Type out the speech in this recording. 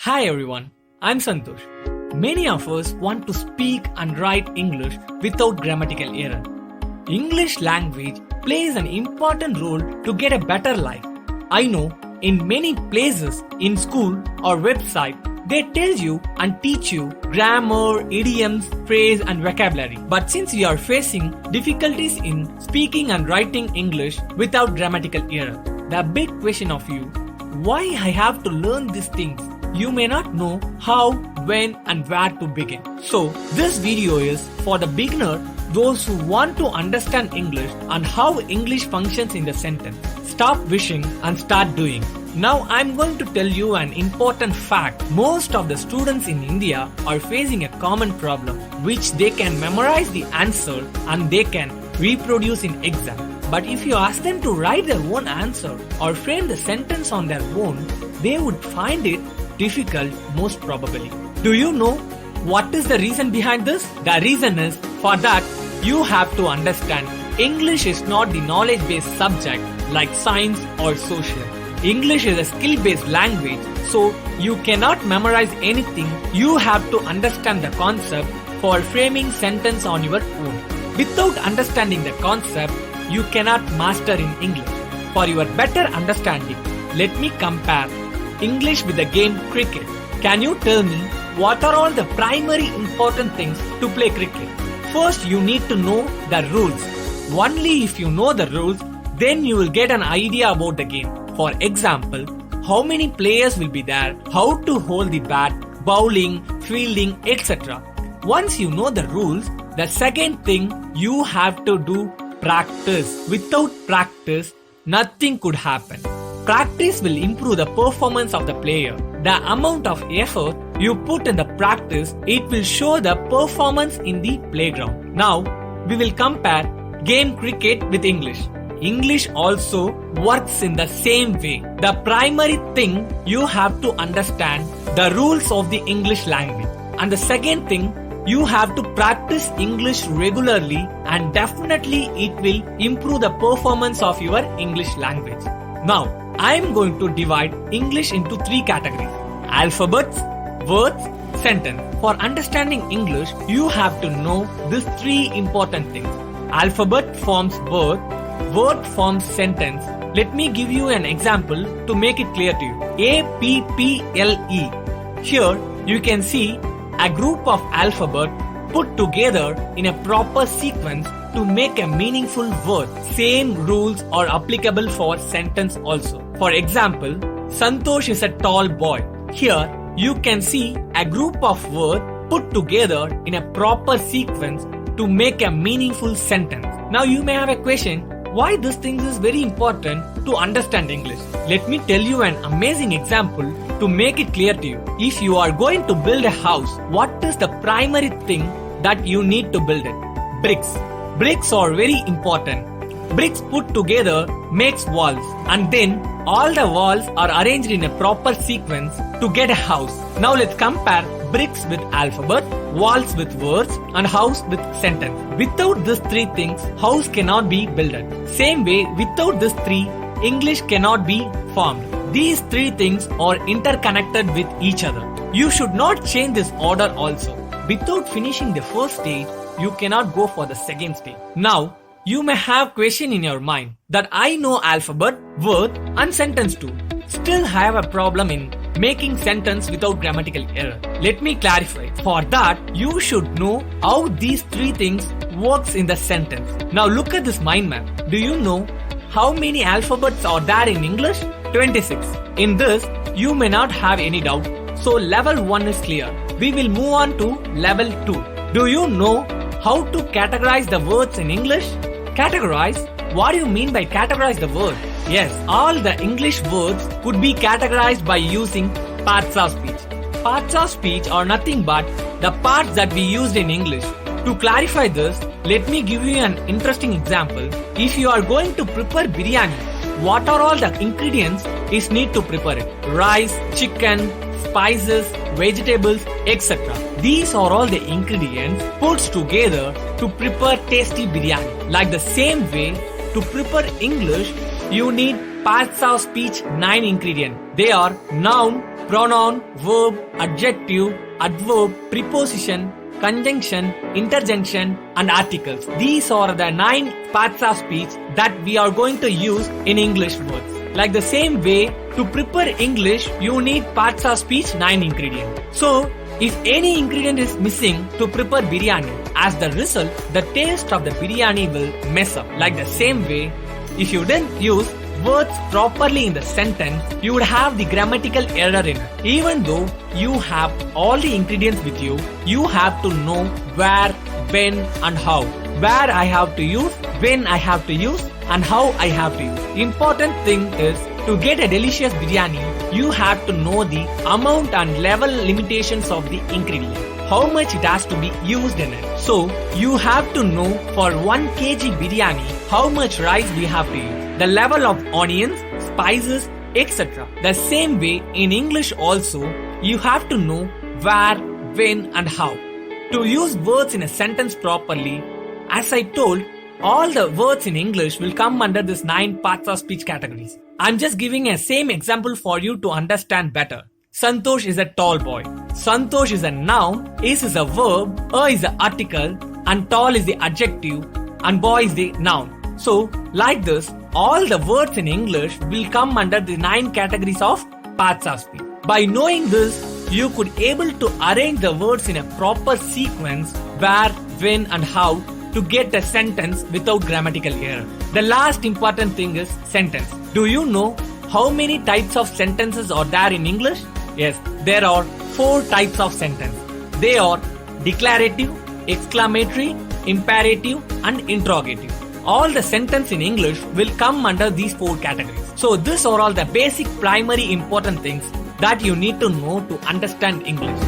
Hi everyone, I'm Santhosh. Many of us want to speak and write English without grammatical error. English language plays an important role to get a better life. I know in many places in school or website they tell you and teach you grammar, idioms, phrase and vocabulary. But since you are facing difficulties in speaking and writing English without grammatical error, the big question of you, why I have to learn these things? You may not know how, when and where to begin. So this video is for the beginner, those who want to understand English and how English functions in the sentence. Stop wishing and start doing. Now I'm going to tell you an important fact. Most of the students in India are facing a common problem which they can memorize the answer and they can reproduce in exam. But if you ask them to write their own answer or frame the sentence on their own, they would find it difficult most probably. Do you know what is the reason behind this? The reason is for that you have to understand English is not the knowledge-based subject like science or social. English is a skill-based language, so you cannot memorize anything. You have to understand the concept for framing sentence on your own. Without understanding the concept, you cannot master in English. For your better understanding, let me compare English with the game cricket. Can you tell me what are all the primary important things to play cricket? First, you need to know the rules. Only if you know the rules, then you will get an idea about the game. For example, how many players will be there, how to hold the bat, bowling, fielding, etc. Once you know the rules, the second thing you have to do practice. Without practice, nothing could happen. Practice will improve the performance of the player. The amount of effort you put in the practice, it will show the performance in the playground. Now, we will compare game cricket with English. English also works in the same way. The primary thing you have to understand the rules of the English language. And the second thing, you have to practice English regularly and definitely it will improve the performance of your English language. Now, I am going to divide English into three categories: alphabets, words, sentence. For understanding English, you have to know these three important things. Alphabet forms word forms sentence. Let me give you an example to make it clear to you. A-P-P-L-E. Here you can see a group of alphabet put together in a proper sequence to make a meaningful word. Same rules are applicable for sentence also. For example, Santhosh is a tall boy. Here you can see a group of words put together in a proper sequence to make a meaningful sentence. Now you may have a question, why this thing is very important to understand English? Let me tell you an amazing example to make it clear to you. If you are going to build a house, what is the primary thing that you need to build it? Bricks. Bricks are very important. Bricks put together makes walls and then all the walls are arranged in a proper sequence to get a house. Now let's compare bricks with alphabet, walls with words and house with sentence. Without these three things, house cannot be built. Same way, without these three, English cannot be formed. These three things are interconnected with each other. You should not change this order also. Without finishing the first stage, you cannot go for the second stage. Now, you may have question in your mind that I know alphabet, word and sentence too. Still have a problem in making sentence without grammatical error. Let me clarify. For that, you should know how these three things works in the sentence. Now look at this mind map. Do you know how many alphabets are there in English? 26. In this, you may not have any doubt. So level 1 is clear. We will move on to level 2. Do you know how to categorize the words in English? Categorize? What do you mean by categorize the word? Yes, all the English words could be categorized by using parts of speech. Parts of speech are nothing but the parts that we used in English. To clarify this, let me give you an interesting example. If you are going to prepare biryani, what are all the ingredients is need to prepare it? Rice, chicken, spices, vegetables, etc. These are all the ingredients put together to prepare tasty biryani. Like the same way, to prepare English, you need parts of speech 9 ingredients. They are noun, pronoun, verb, adjective, adverb, preposition, conjunction, interjunction, and articles. These are the 9 parts of speech that we are going to use in English words. Like the same way, to prepare English, you need parts of speech 9 ingredients. So, if any ingredient is missing to prepare biryani, as the result, the taste of the biryani will mess up. Like the same way, if you didn't use words properly in the sentence, you would have the grammatical error in it. Even though you have all the ingredients with you, you have to know where, when, and how. Where I have to use, when I have to use, and how I have to use. Important thing is, to get a delicious biryani, you have to know the amount and level limitations of the ingredient. How much it has to be used in it. So, you have to know for 1 kg biryani, how much rice we have to use. The level of onions, spices, etc. The same way in English also, you have to know where, when, and how. To use words in a sentence properly, as I told, all the words in English will come under this 9 parts of speech categories. I'm just giving a same example for you to understand better. Santhosh is a tall boy. Santhosh is a noun, is a verb, a is an article, and tall is the adjective, and boy is the noun. So, like this, all the words in English will come under the 9 categories of parts of speech. By knowing this, you could able to arrange the words in a proper sequence where, when, and how to get a sentence without grammatical error. The last important thing is sentence. Do you know how many types of sentences are there in English? Yes, there are 4 types of sentence. They are declarative, exclamatory, imperative, and interrogative. All the sentence in English will come under these 4 categories. So these are all the basic primary important things that you need to know to understand English.